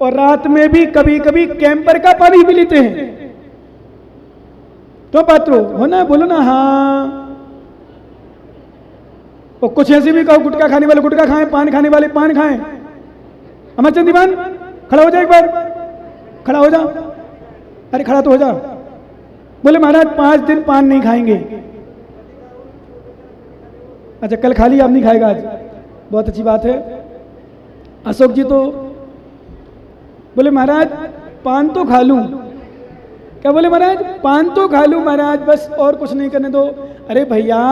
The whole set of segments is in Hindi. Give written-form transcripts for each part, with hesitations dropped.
और रात में भी कभी कभी कैंपर का पानी भी लेते हैं। तो पात्रो हो ना, बोलो ना हाँ। और कुछ ऐसे भी कहो, गुटखा खाने वाले गुटखा खाएं, पान खाने वाले पान खाएं। अमरचंद दीवान खड़ा हो जा, एक बार खड़ा हो जा। अरे खड़ा तो हो जा। बोले महाराज 5 दिन पान नहीं खाएंगे। अच्छा कल खा लिया, अब नहीं खाएगा आज, बहुत अच्छी बात है। अशोक जी तो बोले महाराज पान तो खा लूं। क्या बोले महाराज? पान तो खा लूं महाराज, बस और कुछ नहीं करने दो। अरे भैया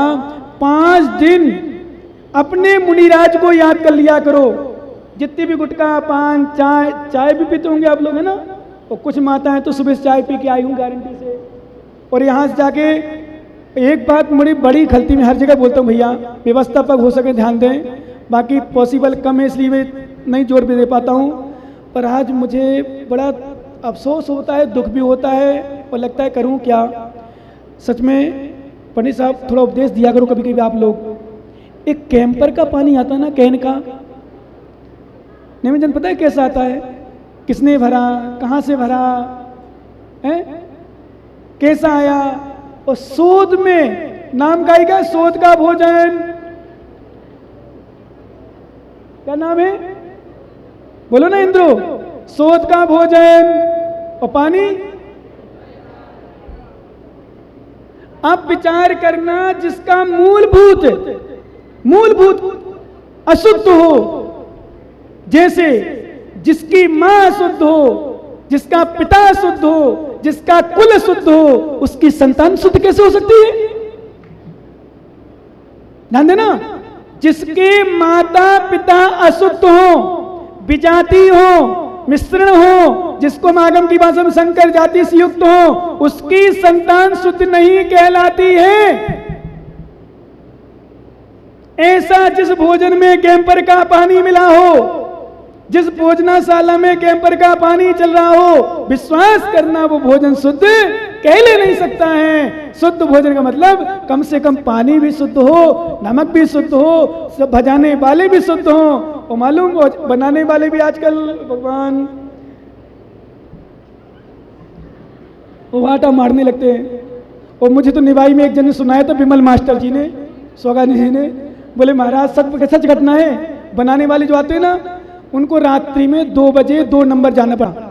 5 दिन अपने मुनिराज को याद कर लिया करो। जितने भी गुटखा पान चाय भी पीते होंगे आप लोग, है ना? और कुछ माताएं तो सुबह चाय पी के आई हूँ गारंटी से। और यहाँ से जाके एक बात मुझे बड़ी खलती में हर जगह बोलता हूँ, भैया व्यवस्था पर हो सके ध्यान दें, बाकी पॉसिबल कम है इसलिए मैं नहीं जोर भी दे पाता हूँ। पर आज मुझे बड़ा अफसोस होता है, दुख भी होता है और लगता है करूँ क्या। सच में पंडित साहब थोड़ा उपदेश दिया करो कभी कभी आप लोग। एक कैंपर का पानी आता ना, कैन का, निमंजन पता है कैसा आता है? किसने भरा, कहाँ से भरा है, कैसा आया? और सोद में नाम का ही क्या, सोद का भोजन, क्या नाम है बोलो ना इंद्रो? सोद का भोजन। और पानी आप विचार करना, जिसका मूलभूत अशुद्ध हो, जैसे जिसकी मां अशुद्ध हो, जिसका पिता शुद्ध हो, जिसका कुल शुद्ध हो, उसकी संतान शुद्ध कैसे हो सकती है? ध्यान देना, जिसके माता पिता अशुद्ध हो, विजाति हो, मिश्रण हो, जिसको आगम की भाषा में संकर जाति से युक्त हो, उसकी संतान शुद्ध नहीं कहलाती है। ऐसा जिस भोजन में कैंपर का पानी मिला हो, जिस भोजनाशाला में कैंपर का पानी चल रहा हो, विश्वास करना वो भोजन शुद्ध कहले नहीं सकता है। शुद्ध भोजन का मतलब कम से कम पानी भी शुद्ध हो, नमक भी शुद्ध हो, सब भजाने वाले भी शुद्ध हो। और मालूम बनाने वाले भी आजकल भगवान वो आटा मारने लगते हैं। और मुझे तो निभाई में एक जन ने सुनाया था, विमल मास्टर जी ने, सोगानी जी ने, बोले महाराज सच घटना है, बनाने वाले जो आते हैं ना, उनको रात्रि में 2 बजे 2 नंबर जाना पड़ा।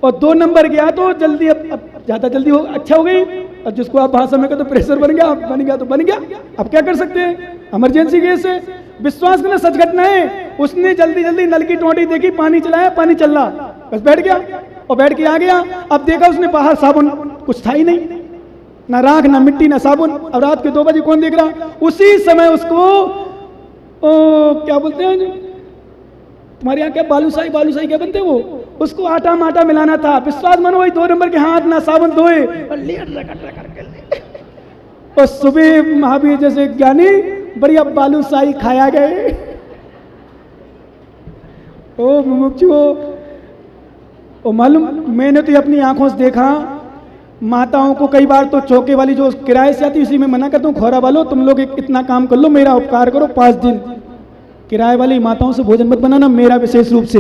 और 2 नंबर गया तो जल्दी, अब ज्यादा जल्दी हो अच्छा हो गई। और जिसको आप भाषा में कहते तो प्रेशर बन गया तो बन गया, अब क्या कर सकते हैं, इमरजेंसी केस है। विश्वास करना सच घटना है। उसने जल्दी जल्दी नल की टोटी देखी, पानी चलाया, पानी चल रहा, बस बैठ गया और बैठ के आ गया। अब देखा उसने बाहर साबुन कुछ था ही नहीं, ना राख ना मिट्टी ना साबुन। अब रात के 2 बजे कौन देख रहा? उसी समय उसको क्या बोलते हैं तुम्हारे यहाँ, क्या बालूशाही क्या बनते हैं वो, उसको आटा माटा मिलाना था। विश्वास मानो वही 2 नंबर के हाथ ना साबुन धोए और सुबह महावीर जैसे ज्ञानी बढ़िया बालूशाही खाया गए। ओ मुमुक्षु, ओ मालूम मैंने तो अपनी आंखों से देखा, माताओं को कई बार तो चौके वाली जो किराए से आती है उसी में मना करता हूँ, खोरा वालों तुम लोग इतना काम कर लो, मेरा उपकार करो, 5 दिन किराए वाली माताओं से भोजन मत बनाना, मेरा विशेष रूप से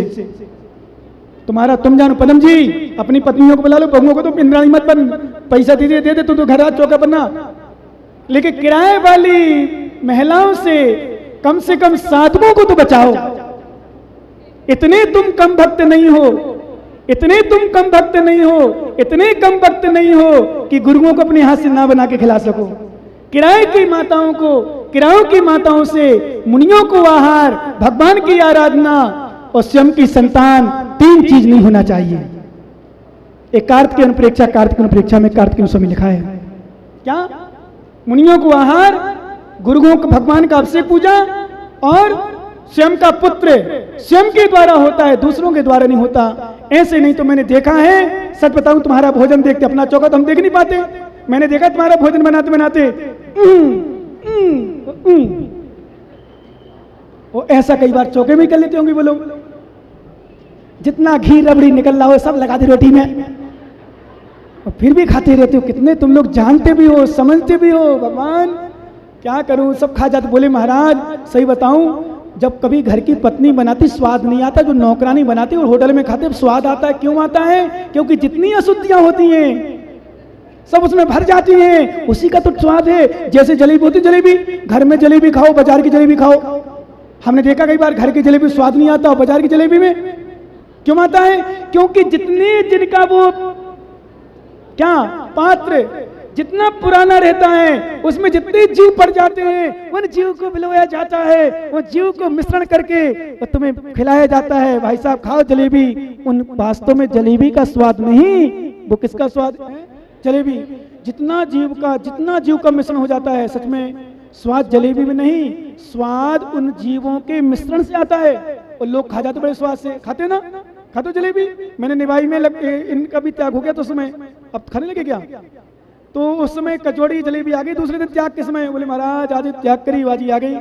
तुम्हारा। तुम जानो पदम जी, अपनी पत्नियों को बुला लो, बहुओं को तो इंद्राणी मत बन, पैसा दे दे तो घर आ चौका बनना। लेकिन किराए वाली महिलाओं से कम साधुओं को तो बचाओ। इतने तुम कम भक्त नहीं हो, इतने तुम कम भक्त नहीं हो, इतने कम भक्त नहीं हो कि गुरुओं को अपने हाथ से ना बना के खिला सको। किराए की माताओं को, किरायों की माताओं से मुनियों को आहार, भगवान की आराधना और स्वयं की संतान, 3 चीज नहीं होना चाहिए। एक कार्तिक अनुप्रेक्षा में कार्तिक स्वामी लिखा है क्या? मुनियों को आहार, गुरुओं को भगवान का अभिषेक पूजा और स्वयं का पुत्र स्वयं के द्वारा होता है, दूसरों के द्वारा नहीं होता। ऐसे नहीं तो मैंने देखा है, सच बताऊं तुम्हारा भोजन देखते, अपना चौका तो हम देख नहीं पाते, मैंने देखा तुम्हारा भोजन बनाते बनाते वो ऐसा कई बार चौके में कर लेते होंगे वो लोग। जितना घी रबड़ी निकल रहा हो सब लगा दे रोटी में और फिर भी खाते रहते हो। कितने तुम लोग जानते भी हो, समझते भी हो। भगवान क्या करूं, सब खा जाते। बोले महाराज सही बताऊं, जब कभी घर की पत्नी बनाती स्वाद नहीं आता, जो नौकरानी बनाती और होटल में खाते स्वाद आता है। क्यों आता है? क्योंकि जितनी अशुद्धियां होती हैं सब उसमें भर जाती हैं, उसी का तो स्वाद है। जैसे जलेबी होती, जलेबी घर में जलेबी खाओ, बाजार की जलेबी खाओ, हमने देखा कई बार घर की जलेबी स्वाद नहीं आता और बाजार की जलेबी में क्यों आता है? क्योंकि जितने जिनका वो क्या पात्र जितना पुराना रहता है उसमें जितने जीव पड़ जाते हैं, उन जीव को मिलाया जाता है, उन जीव को मिश्रण करके और तुम्हें खिलाया जाता है। भाई साहब खाओ जलेबी, उन वास्तव में जलेबी का स्वाद नहीं, वो किसका स्वाद है? जलेबी। जितना जीव का मिश्रण हो जाता है, सच में स्वाद जलेबी में नहीं, स्वाद उन जीवों के मिश्रण से आता है। और लोग खा जाते बड़े स्वाद से, खाते ना, खाते जलेबी। मैंने निभाई में इनका भी त्याग हो गया तो समय अब खाने लगे क्या? तो उस समय कचौड़ी जलेबी आ गई, दूसरे दिन त्याग के समय बोले महाराज आज त्याग करी बाजी आ गई।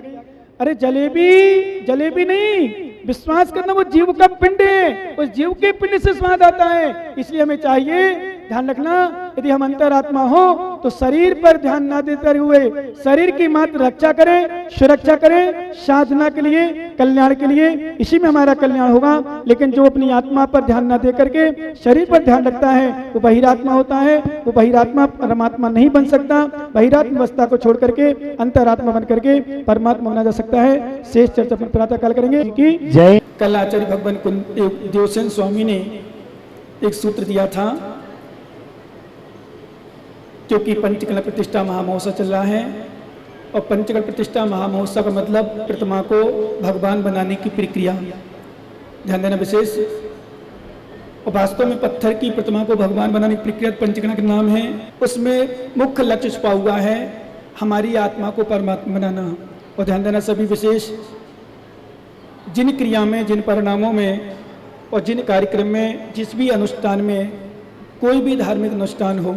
अरे जलेबी नहीं, विश्वास करना वो जीव का पिंड है, उस जीव के पिंड से स्वाद आता है। इसलिए हमें चाहिए ध्यान रखना, यदि हम अंतरात्मा हो तो शरीर पर ध्यान ना देते हुए शरीर की मात्र रक्षा करें, सुरक्षा करें, साधना के लिए, कल्याण के लिए, इसी में हमारा कल्याण होगा। लेकिन जो अपनी आत्मा पर ध्यान ना दे करके शरीर पर ध्यान रखता है वो बहिरात्मा होता है, वो बहिरात्मा परमात्मा नहीं बन सकता। बहिरात्मा अवस्था को छोड़ करके अंतरात्मा बन करके परमात्मा बना जा सकता है। शेष चर्चा पर प्रातः काल करेंगे कि जय। कल आचार्य भगवान देवसेन स्वामी ने एक सूत्र दिया था, क्योंकि पंचकला प्रतिष्ठा महामहोत्सव चल रहा है और पंचकला प्रतिष्ठा महामहोत्सव का मतलब प्रतिमा को भगवान बनाने की प्रक्रिया, ध्यान देना विशेष। और वास्तव में पत्थर की प्रतिमा को भगवान बनाने की प्रक्रिया पंचकला के नाम है। उसमें मुख्य लक्ष्य छुपा हुआ है हमारी आत्मा को परमात्मा बनाना। और ध्यान देना सभी विशेष, जिन क्रिया में, जिन परिणामों में और जिन कार्यक्रम में, जिस भी अनुष्ठान में, कोई भी धार्मिक अनुष्ठान हो,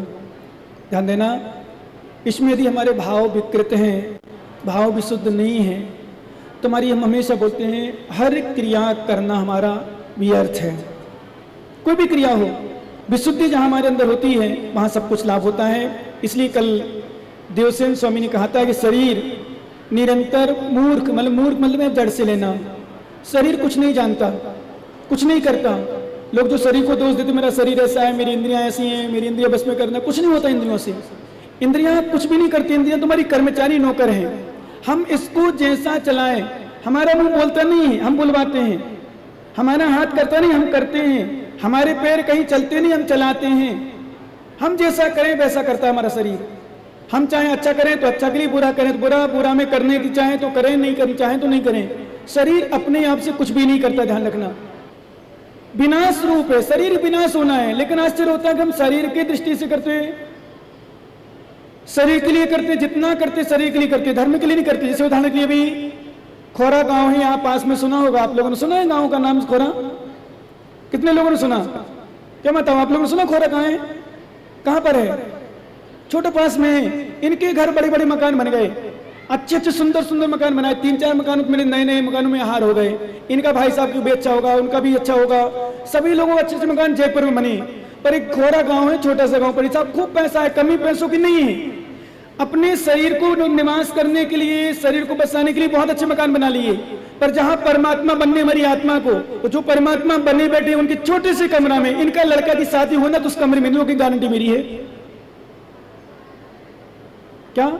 ध्यान देना इसमें यदि हमारे भाव विकृत हैं, भाव विशुद्ध नहीं है तो हमारी, हम हमेशा बोलते हैं हर क्रिया करना हमारा व्यर्थ है। कोई भी क्रिया हो, विशुद्धि जहाँ हमारे अंदर होती है वहाँ सब कुछ लाभ होता है। इसलिए कल देवसेन स्वामी ने कहा था कि शरीर निरंतर मूर्ख मतलब जड़ से लेना। शरीर कुछ नहीं जानता, कुछ नहीं करता। लोग जो शरीर को दोष देते, मेरा शरीर ऐसा है, मेरी इंद्रियां ऐसी हैं, मेरी इंद्रियां बस में करना, कुछ नहीं होता इंद्रियों से। इंद्रियां कुछ भी नहीं करती, इंद्रियां तुम्हारी कर्मचारी नौकर हैं। हम इसको जैसा चलाएं, हमारा मुंह बोलता नहीं है, हम बुलवाते हैं। हमारा हाथ करता नहीं, हम करते हैं। हमारे पैर कहीं चलते नहीं, हम चलाते हैं। हम जैसा करें वैसा करता है हमारा शरीर। हम चाहे अच्छा करें तो अच्छा के लिए, बुरा करें तो बुरा, बुरा में करने की चाहें तो करें, नहीं करनी चाहें तो नहीं करें। शरीर अपने आप से कुछ भी नहीं करता, ध्यान रखना। विनाश रूप है, शरीर विनाश होना है। लेकिन आश्चर्य होता है कि हम शरीर की दृष्टि से करते हैं, शरीर के लिए करते, जितना करते शरीर के लिए करते, धर्म के लिए नहीं करते। जैसे उदाहरण के लिए भी खोरा गांव है यहाँ पास में, सुना होगा आप लोगों ने, सुना है गांव का नाम खोरा? कितने लोगों ने सुना? क्या बताओ आप लोगों ने सुना खोरा कहाँ है? कहाँ पर है? छोटे पास में है। इनके घर बड़े बड़े मकान बन गए, अच्छे अच्छे सुंदर सुंदर मकान बनाए। 3-4 मकान मेरे नए नए मकानों में हार हो गए। इनका भाई साहब की भी अच्छा होगा, उनका भी अच्छा होगा, सभी लोगों अच्छे अच्छे मकान जयपुर में बने। पर एक खोरा गांव है, छोटा सा गांव, पर साहब खूब पैसा है, कमी पैसों की नहीं है। अपने शरीर को निवास करने के लिए, शरीर को बसाने के लिए बहुत अच्छे मकान बना लिए। पर जहां परमात्मा बनने हमारी आत्मा को, जो परमात्मा बने बैठे उनके छोटे से कमरा में इनका लड़का की शादी होना, तो उस कमरे में लोगों की गारंटी मेरी है क्या?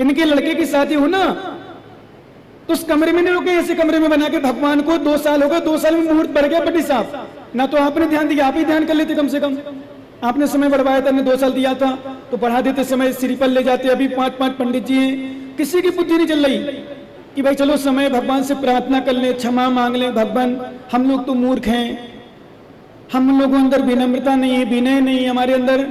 इनके लड़के की शादी हो ना तो उस कमरे में नहीं रुके, ऐसे कमरे में बना के भगवान को 2 साल हो गए, 2 साल में मुहूर्त बढ़ गया बड़ी साहब। ना तो आपने ध्यान दिया, आप ही ध्यान कर लेते, कम से कम आपने समय बढ़वाया था, 2 साल दिया था तो बढ़ा देते, समय सिर पर ले जाते। अभी 5-5 पंडित जी हैं, किसी की बुद्धि नहीं चल रही कि भाई चलो समय भगवान से प्रार्थना कर ले, क्षमा मांग ले। भगवान हम लोग तो मूर्ख हैं, हम लोगों अंदर विनम्रता नहीं है, विनय नहीं है, हमारे अंदर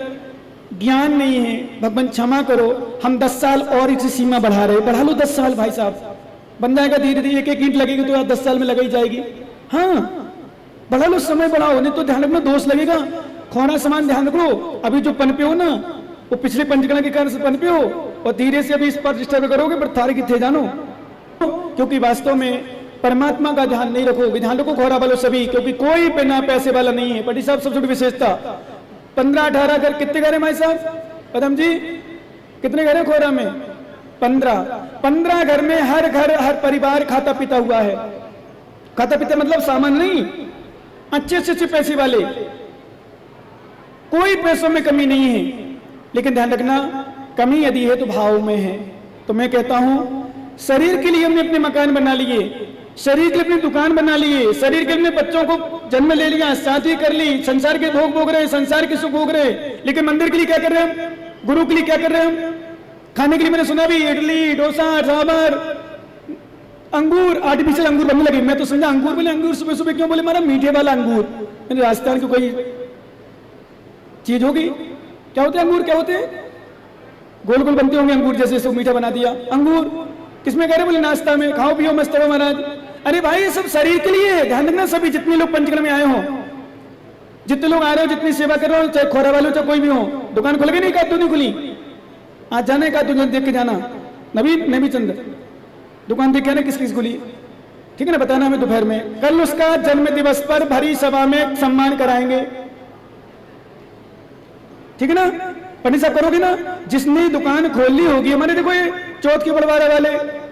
ज्ञान नहीं है, भगवान क्षमा करो। हम 10 साल और इसी सीमा बढ़ा रहे, बढ़ा लो 10 साल भाई साहब, बन जाएगा धीरे धीरे, 1-1 ईंट लगेगी तो 10 साल में लग ही जाएगी। हाँ बढ़ा लो, समय बढ़ाओ, नहीं तो ध्यान रखना दोष लगेगा। खोना सामान ध्यान रखो, अभी जो पनपे हो ना वो पिछले पंचकला के कारण से पनपे हो, और धीरे से अभी इस पर डिस्टर्ब करोगे पर थारे किथे जानो, क्योंकि वास्तव में परमात्मा का ध्यान नहीं रखो। ध्यान रखो खोरा वालों सभी, क्योंकि कोई बिना पैसे वाला नहीं है। पटी साहब सबसे बड़ी विशेषता, 15-18 घर, कितने घर है भाई साहब पदम जी, कितने घर है खोरा में? 15 घर में हर घर हर परिवार खाता पीता हुआ है। खाता पीता मतलब सामान नहीं, अच्छे से अच्छे पैसे वाले, कोई पैसों में कमी नहीं है। लेकिन ध्यान रखना, कमी यदि है तो भाव में है। तो मैं कहता हूं शरीर के लिए हमने अपने मकान बना लिए, शरीर के लिए अपनी दुकान बना लिए, शरीर के लिए बच्चों को जन्म ले लिया, शादी कर ली, संसार के भोग भोग रहे, संसार के सुख भोग रहे। लेकिन मंदिर के लिए क्या कर रहे हैं हम? गुरु के लिए क्या कर रहे हैं हम? खाने के लिए मैंने सुना भी इडली डोसा सांभर अंगूर, आर्टिफिशियल अंगूर बनने लगे। मैं तो समझा अंगूर बोले, अंगूर सुबह सुबह क्यों बोले? मारा मीठे वाला अंगूर। मैंने राजस्थान की कोई चीज होगी? क्या होते हैं अंगूर? क्या होते हैं? गोल गोल बनते होंगे अंगूर जैसे, सब मीठा बना दिया। अंगूर किसमें कह रहे? बोले नाश्ता में, खाओ पियो मस्त रहो महाराज। अरे भाई ये सब शरीर के लिए है। ध्यान रखना, सभी जितने लोग पंचकर्म में आए हो, जितने लोग आ रहे हो, जितनी सेवा कर रहे हो, चाहे खोरा वाले हो चाहे कोई भी हो, दुकान खुल गई नहीं? का नहीं खुली? आज जाने का तुझे देख के जाना। नबी चंद दुकान देख के आना, किस किस खुली, ठीक है ना? बताना हमें दोपहर में। कल उसका जन्म दिवस पर भरी सभा में सम्मान कराएंगे, ठीक है ना? पंडित साहब करोगे ना? जिसने दुकान खोलनी होगी, हमारे देखो ये चौथ के बड़वारा वाले,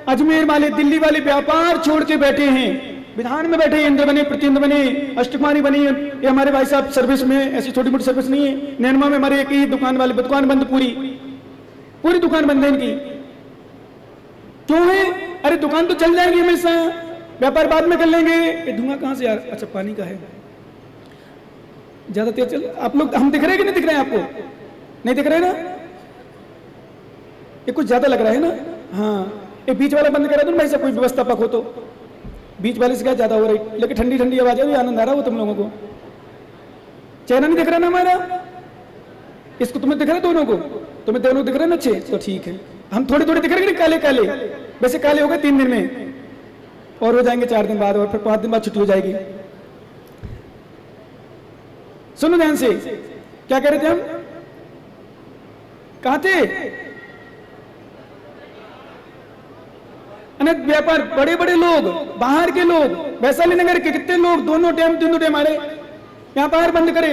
अजमेर वाले, दिल्ली वाले व्यापार छोड़ के बैठे हैं, विधान में बैठे हैं, इंद्र बने, प्रतिन्द्र बने, अष्टकुमारी बनी। ये हमारे भाई साहब सर्विस में, ऐसी छोटी मोटी सर्विस नहीं है। नैनमा में हमारे एक ही दुकान वाले, दुकान बंद, पूरी दुकान बंद है इनकी। क्यों है? अरे दुकान तो चल जाएगी हमेशा, व्यापार बाद में कर लेंगे। ये धुआं कहां से यार? अच्छा पानी का है, ज्यादा तेज चल। आप लोग, हम दिख रहे हैं कि नहीं दिख रहे हैं? आपको नहीं दिख रहे ना? ये कुछ ज्यादा लग रहा है ना? हाँ, ये बीच वाला बंद करा दो ना भाई साहब, कोई व्यवस्थापक हो तो। बीच वाले से क्या ज्यादा हो रही, लेकिन ठंडी ठंडी आवाज है, आनंद आ रहा हो तुम लोगों को। चेहरा नहीं दिख रहा ना हमारा? इसको तुम्हें दिख रहा है दोनों को? तुम्हें दोनों दिख रहे हैं ना? अच्छे तो ठीक है। हम थोड़े थोड़े दिख रहे हैं काले काले, वैसे काले हो गए 3 दिन में, और हो जाएंगे 4 दिन बाद, और फिर 5 दिन बाद छुट्टी हो जाएगी। सुनो ध्यान से, क्या कह रहे थे हम? कहां थे? अनेक व्यापार, बड़े बड़े लोग, बाहर के लोग, वैशाली नगर के कितने लोग दोनों टाइम तीनों टाइम आ रहे, व्यापार बंद करे,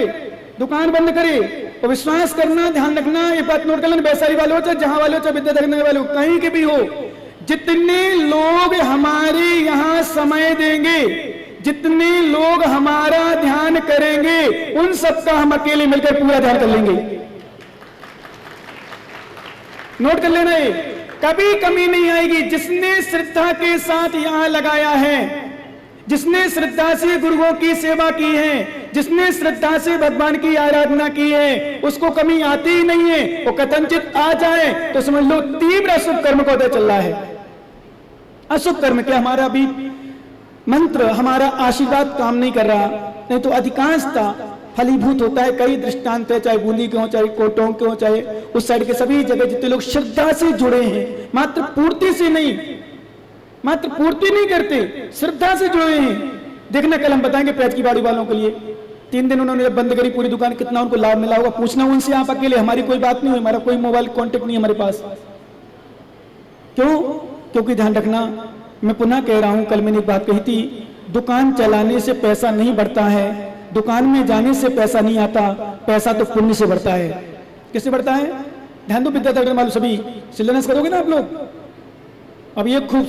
दुकान बंद करे। और विश्वास करना, ध्यान रखना, ये बात नोट कर लेना, वैशाली वाले हो चाहे जहां वाले हो, चाहे विद्याधर नगर वाले हो, कहीं के भी हो, जितने लोग हमारे यहां समय देंगे, जितने लोग हमारा ध्यान करेंगे, उन सबका हम अकेले मिलकर पूरा ध्यान कर लेंगे। नोट कर लेना, ये कभी कमी नहीं आएगी। जिसने श्रद्धा के साथ यहां लगाया है, जिसने श्रद्धा से गुरुओं की सेवा की है, जिसने श्रद्धा से भगवान की आराधना की है, उसको कमी आती ही नहीं है। वो कथनचित आ जाए तो समझ लो तीव्र अशुभ कर्म को उदय चल रहा है। अशुभ कर्म क्या? हमारा भी मंत्र, हमारा आशीर्वाद काम नहीं कर रहा, नहीं तो अधिकांशता फलीभूत होता है। कई दृष्टांत है, चाहे बूंदी के हो, चाहे कोटों के हो, चाहे उस साइड के सभी जगह जितने लोग श्रद्धा से जुड़े हैं, मात्र पूर्ति से नहीं, मात्र पूर्ति नहीं करते, श्रद्धा से जुड़े हैं। देखना कल हम बताएंगे पैच की बाड़ी वालों के लिए 3 दिन उन्होंने जब बंद करी पूरी दुकान, कितना उनको लाभ मिला होगा। पूछना उनसे आप अकेले, हमारी कोई बात नहीं हुई, हमारा कोई मोबाइल कांटेक्ट नहीं हमारे पास। क्यों? क्योंकि ध्यान रखना, मैं पुनः कह रहा हूं, कल मैंने एक बात कही थी, दुकान चलाने से पैसा नहीं बढ़ता है, दुकान में जाने से पैसा नहीं आता, पैसा तो पुण्य से बढ़ता है। किससे बढ़ता है? ध्यान दो विद्याधर मालूम, सभी शिलान्यास करोगे ना आप लोग? अब ये खूब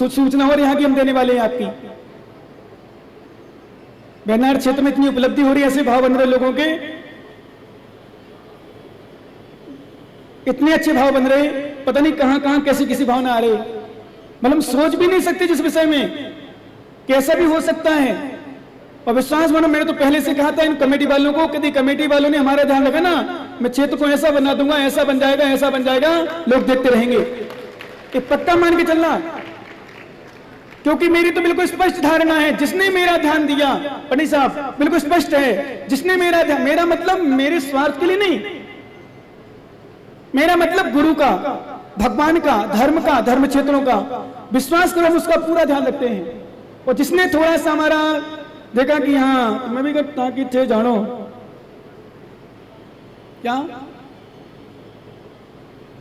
सूचना हो रही है कि हम देने वाले हैं आपकी। बेनार क्षेत्र में इतनी उपलब्धि हो रही है, ऐसे भाव बन रहे लोगों के, इतने अच्छे भाव बन रहे, पता नहीं कहां कहां कैसी किसी भावना आ रही, मतलब सोच भी नहीं सकते जिस विषय में कैसा भी हो सकता है। और विश्वास मानो, मैंने तो पहले से कहा था इन कमेटी वालों को, यदि कमेटी वालों ने हमारा ध्यान रखा ना, मैं क्षेत्र को ऐसा बना दूंगा, ऐसा बन जाएगा, ऐसा बन जाएगा, लोग देखते रहेंगे। ये पक्का मान के चलना, क्योंकि मेरी तो बिल्कुल स्पष्ट धारणा है, जिसने मेरा ध्यान दिया, पंडित साहब बिल्कुल स्पष्ट है, जिसने मेरा ध्यान, मेरा मतलब मेरे स्वार्थ के लिए नहीं, मेरा मतलब गुरु का, भगवान का, धर्म का, धर्म क्षेत्रों का, विश्वास करो हम उसका पूरा ध्यान रखते हैं। और जिसने थोड़ा सा हमारा देखा कि हाँ मैं भी करता कि थे जानो क्या,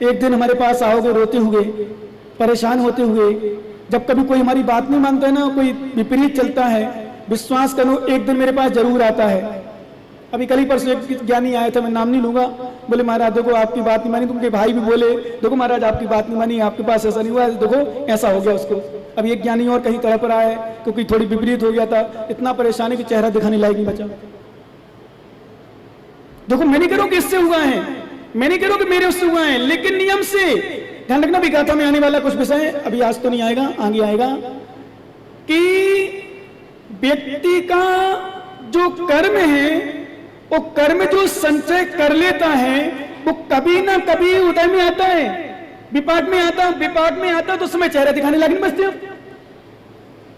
एक दिन हमारे पास आओगे रोते हुए, परेशान होते हुए, जब कभी कोई हमारी बात नहीं मानता है ना, कोई विपरीत चलता है, विश्वास करो एक दिन मेरे पास जरूर आता है। अभी कल ही परसों एक ज्ञानी आया था, मैं नाम नहीं लूंगा, बोले महाराज देखो आपकी बात नहीं मानी, तुमके भाई भी बोले देखो महाराज आपकी बात नहीं मानी, आपके पास ऐसा नहीं हुआ, देखो ऐसा हो गया उसको। अब एक ज्ञानी और कहीं तड़प रहा है क्योंकि थोड़ी विपरीत हो गया था, इतना परेशानी कि चेहरा दिखाने लायक नहीं बचा। देखो मैं नहीं कह रहा हूं कि इससे हुआ है, मैं नहीं कह रहा हूं कि मेरे उससे हुआ है, लेकिन नियम से ध्यान रखना। भी गाथा में आने वाला कुछ विषय अभी आज तो नहीं आएगा, आगे आएगा कि व्यक्ति का जो कर्म है वो कर्म जो संचय कर लेता है वो कभी ना कभी उदय में आता है, विपाक में आता तो समय चेहरा दिखाने लगे नहीं बचते,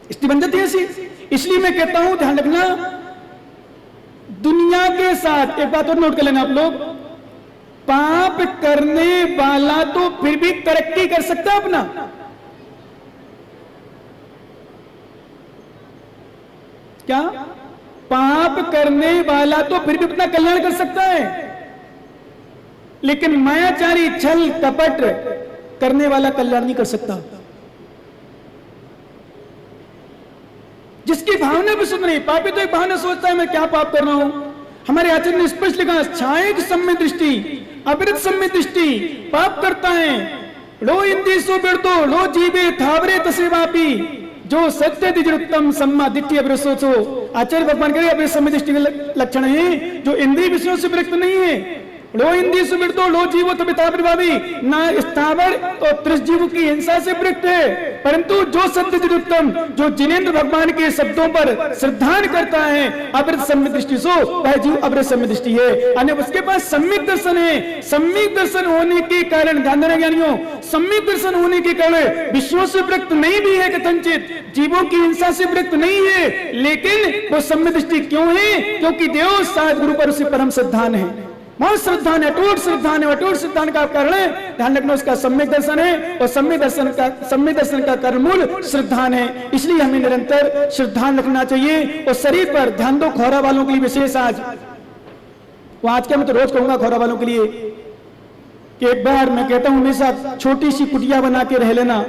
स्थिति बन जाती है ऐसी। इसलिए मैं कहता हूं ध्यान रखना, दुनिया के साथ एक बात और नोट कर लेना आप लोग, पाप करने वाला तो फिर भी तरक्की कर सकता है अपना, क्या पाप करने वाला तो फिर भी अपना कल्याण कर सकता है, लेकिन मायाचारी छल कपट करने वाला कल्याण नहीं कर सकता। जिसकी भावना भी शुद्ध नहीं, पापी तो एक भावना सोचता है मैं क्या पाप कर रहा हूं। हमारे आचार्य ने स्पष्ट लिखा, छाएक सम्य दृष्टि अविरत सम्य दृष्टि पाप करता है, लो इंद्री सो बिरदो लो जीवे थावरे तसेवापी जो सत्य दिजुत्तम सम्मा दिट्ठि अविरसोचो। आचार्य भगवान कह रहे अविरत सम्य दृष्टि के लक्षण है जो इंद्रिय विषयों से विरक्त नहीं है। लो इंद्रिय सुविरतो लो जीवो तबिता प्रभावी, ना स्थावर और त्रिजीव की हिंसा से विरक्त है, परंतु जो सत्य दिजुत्तम जो जिनेन्द्र भगवान के शब्दों पर श्रद्धान करता है अविरत सम्य दृष्टि सो वह जीव अविरत सम्य दृष्टि है। अन्य उसके पास सम्यक दर्शन है, सम्यक दर्शन होने के कारण ध्यान देना ज्ञानियों, सम्यक दर्शन होने के कारण विषयों से विरक्त नहीं भी है कथनचित, जीवों की हिंसा से विरक्त नहीं है, लेकिन वो सम्य दृष्टि क्यों है? क्योंकि देव साथ गुरु पर उसी परम श्रद्धान है, बहुत श्रद्धान है, अटूट श्रद्धान है, अटूट श्रद्धान का कारण है ध्यान रखना उसका सम्यक दर्शन है, और सम्यक दर्शन का कर्मूल श्रद्धान है। इसलिए हमें निरंतर श्रद्धान रखना चाहिए। और शरीर पर ध्यान दो, खौरा वालों के लिए विशेष आज, वो आज क्या मैं तो रोज कहूंगा खौरा वालों के लिए कि एक बार मैं कहता हूं हमेशा छोटी सी कुटिया बना के रह लेना।